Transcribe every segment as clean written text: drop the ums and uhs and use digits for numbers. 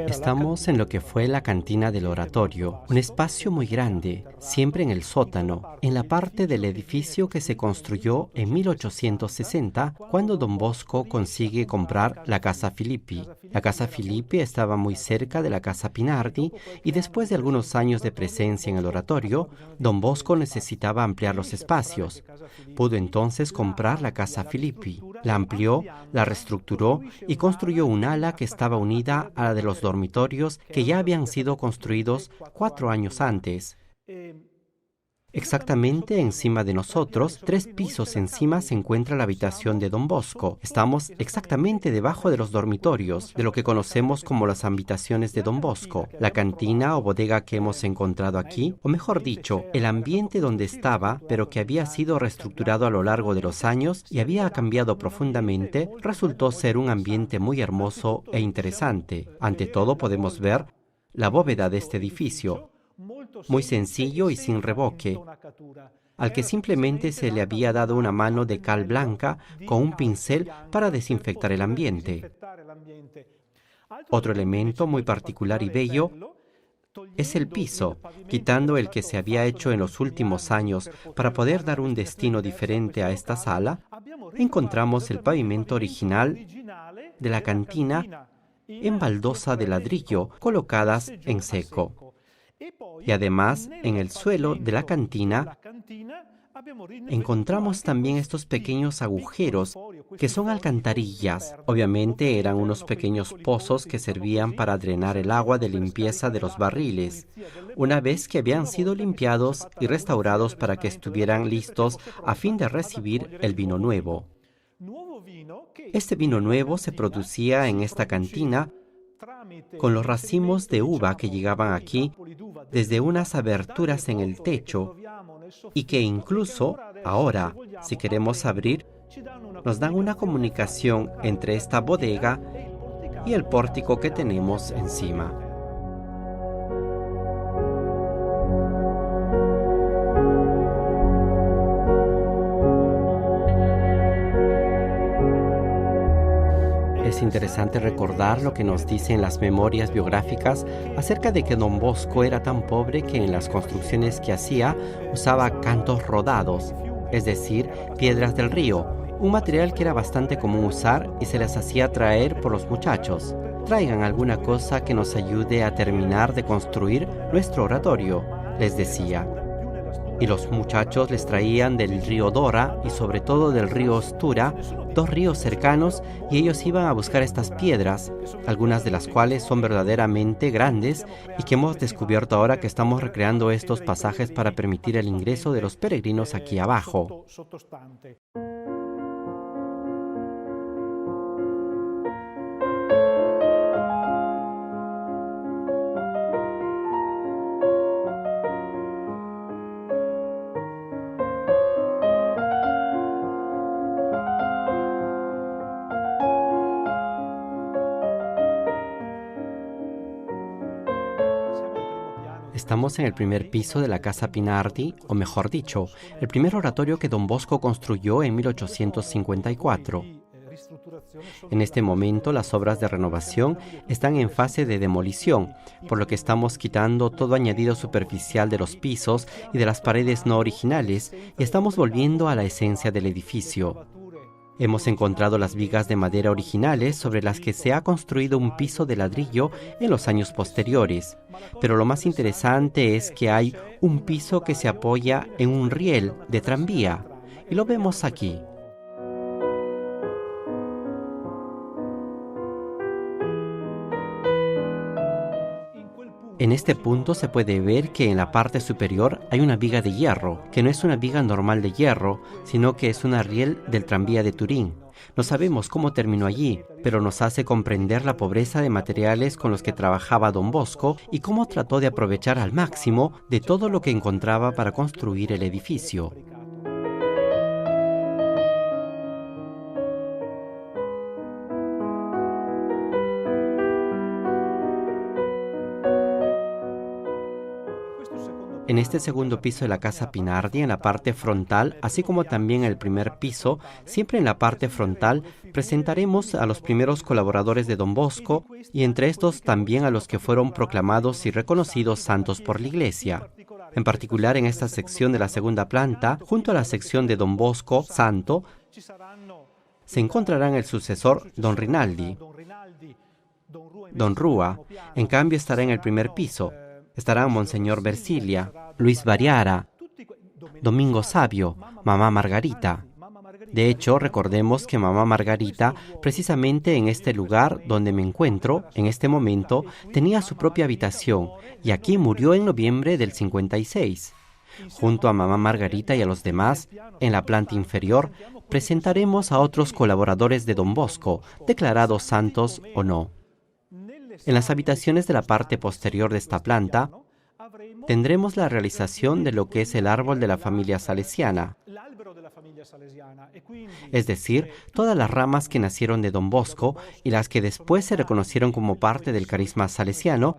Estamos en lo que fue la cantina del oratorio, un espacio muy grande, siempre en el sótano, en la parte del edificio que se construyó en 1860, cuando Don Bosco consigue comprar la Casa Filippi. La Casa Filippi estaba muy cerca de la Casa Pinardi y después de algunos años de presencia en el oratorio, Don Bosco necesitaba ampliar los espacios. Pudo entonces comprar la Casa Filippi, la amplió, la reestructuró y construyó un ala que estaba unida a la de los dormitorios que ya habían sido construidos 4 años antes. Exactamente encima de nosotros, 3 pisos encima, se encuentra la habitación de Don Bosco. Estamos exactamente debajo de los dormitorios, de lo que conocemos como las habitaciones de Don Bosco. La cantina o bodega que hemos encontrado aquí, o mejor dicho, el ambiente donde estaba, pero que había sido reestructurado a lo largo de los años y había cambiado profundamente, resultó ser un ambiente muy hermoso e interesante. Ante todo podemos ver la bóveda de este edificio, muy sencillo y sin revoque, al que simplemente se le había dado una mano de cal blanca con un pincel para desinfectar el ambiente. Otro elemento muy particular y bello es el piso, quitando el que se había hecho en los últimos años para poder dar un destino diferente a esta sala. Encontramos el pavimento original de la cantina en baldosa de ladrillo colocadas en seco. Y además, en el suelo de la cantina, encontramos también estos pequeños agujeros que son alcantarillas. Obviamente eran unos pequeños pozos que servían para drenar el agua de limpieza de los barriles, una vez que habían sido limpiados y restaurados para que estuvieran listos a fin de recibir el vino nuevo. Este vino nuevo se producía en esta cantina con los racimos de uva que llegaban aquí desde unas aberturas en el techo y que incluso ahora, si queremos abrir, nos dan una comunicación entre esta bodega y el pórtico que tenemos encima. Es interesante recordar lo que nos dicen las memorias biográficas acerca de que Don Bosco era tan pobre que en las construcciones que hacía usaba cantos rodados, es decir, piedras del río, un material que era bastante común usar y se les hacía traer por los muchachos. Traigan alguna cosa que nos ayude a terminar de construir nuestro oratorio, les decía. Y los muchachos les traían del río Dora y sobre todo del río Ostura, 2 ríos cercanos, y ellos iban a buscar estas piedras, algunas de las cuales son verdaderamente grandes y que hemos descubierto ahora que estamos recreando estos pasajes para permitir el ingreso de los peregrinos aquí abajo. Estamos en el primer piso de la Casa Pinardi, o mejor dicho, el primer oratorio que Don Bosco construyó en 1854. En este momento las obras de renovación están en fase de demolición, por lo que estamos quitando todo añadido superficial de los pisos y de las paredes no originales y estamos volviendo a la esencia del edificio. Hemos encontrado las vigas de madera originales sobre las que se ha construido un piso de ladrillo en los años posteriores, pero lo más interesante es que hay un piso que se apoya en un riel de tranvía, y lo vemos aquí. En este punto se puede ver que en la parte superior hay una viga de hierro, que no es una viga normal de hierro, sino que es una riel del tranvía de Turín. No sabemos cómo terminó allí, pero nos hace comprender la pobreza de materiales con los que trabajaba Don Bosco y cómo trató de aprovechar al máximo de todo lo que encontraba para construir el edificio. En este segundo piso de la Casa Pinardi, en la parte frontal, así como también en el primer piso, siempre en la parte frontal, presentaremos a los primeros colaboradores de Don Bosco y entre estos también a los que fueron proclamados y reconocidos santos por la Iglesia. En particular, en esta sección de la segunda planta, junto a la sección de Don Bosco, santo, se encontrarán el sucesor Don Rinaldi, Don Rúa. En cambio, estará en el primer piso. Estarán Monseñor Versilia, Luis Variara, Domingo Sabio, Mamá Margarita. De hecho, recordemos que Mamá Margarita, precisamente en este lugar donde me encuentro, en este momento, tenía su propia habitación y aquí murió en noviembre del 56. Junto a Mamá Margarita y a los demás, en la planta inferior, presentaremos a otros colaboradores de Don Bosco, declarados santos o no. En las habitaciones de la parte posterior de esta planta, tendremos la realización de lo que es el árbol de la familia salesiana, es decir, todas las ramas que nacieron de Don Bosco y las que después se reconocieron como parte del carisma salesiano,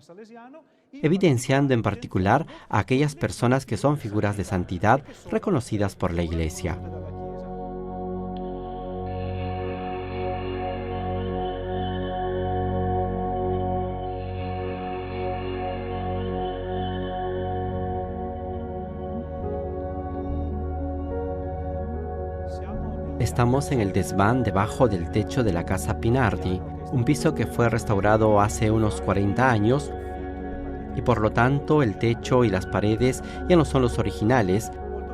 evidenciando en particular a aquellas personas que son figuras de santidad reconocidas por la Iglesia. Estamos en el desván debajo del techo de la Casa Pinardi, un piso que fue restaurado hace unos 40 años y por lo tanto el techo y las paredes ya no son los originales,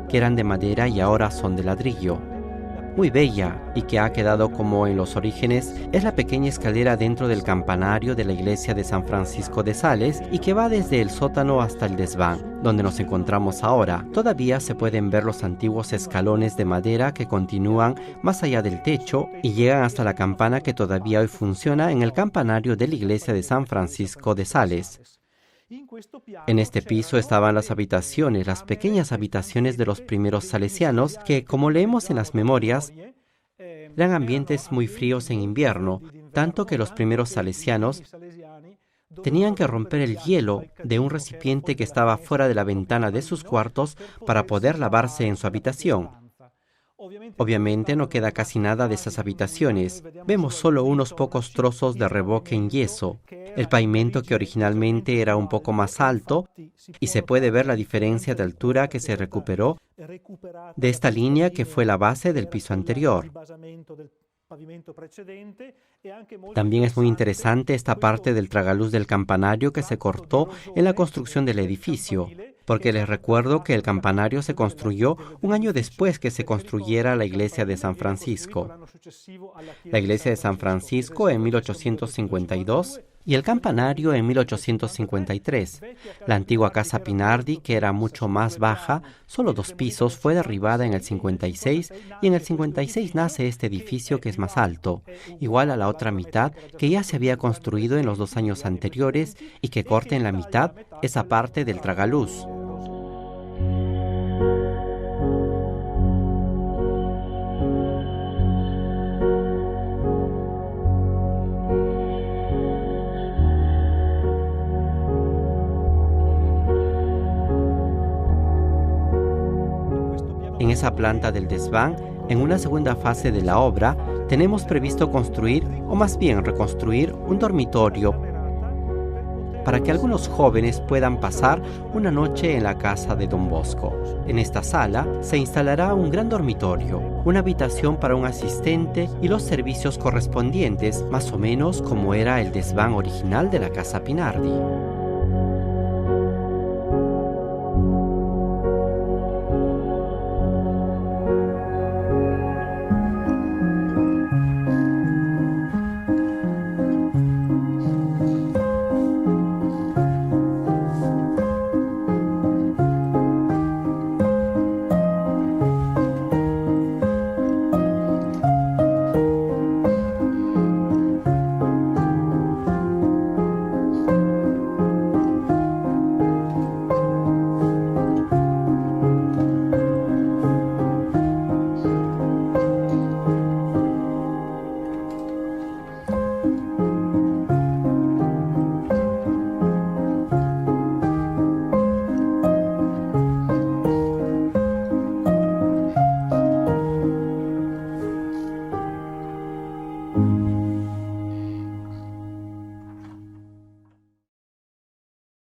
que eran de madera y ahora son de ladrillo. Muy bella y que ha quedado como en los orígenes es la pequeña escalera dentro del campanario de la iglesia de San Francisco de Sales y que va desde el sótano hasta el desván, donde nos encontramos ahora. Todavía se pueden ver los antiguos escalones de madera que continúan más allá del techo y llegan hasta la campana que todavía hoy funciona en el campanario de la iglesia de San Francisco de Sales. En este piso estaban las habitaciones, las pequeñas habitaciones de los primeros salesianos que, como leemos en las memorias, eran ambientes muy fríos en invierno, tanto que los primeros salesianos tenían que romper el hielo de un recipiente que estaba fuera de la ventana de sus cuartos para poder lavarse en su habitación. Obviamente no queda casi nada de esas habitaciones. Vemos solo unos pocos trozos de revoque en yeso, el pavimento que originalmente era un poco más alto y se puede ver la diferencia de altura que se recuperó de esta línea que fue la base del piso anterior. También es muy interesante esta parte del tragaluz del campanario que se cortó en la construcción del edificio, porque les recuerdo que el campanario se construyó un año después que se construyera la iglesia de San Francisco. La iglesia de San Francisco en 1852 y el campanario en 1853. La antigua Casa Pinardi, que era mucho más baja, solo 2 pisos, fue derribada en el 56 y en el 56 nace este edificio que es más alto, igual a la otra mitad que ya se había construido en los 2 años anteriores y que corta en la mitad esa parte del tragaluz. En esa planta del desván, en una segunda fase de la obra, tenemos previsto construir, o más bien reconstruir, un dormitorio para que algunos jóvenes puedan pasar una noche en la casa de Don Bosco. En esta sala se instalará un gran dormitorio, una habitación para un asistente y los servicios correspondientes, más o menos como era el desván original de la Casa Pinardi.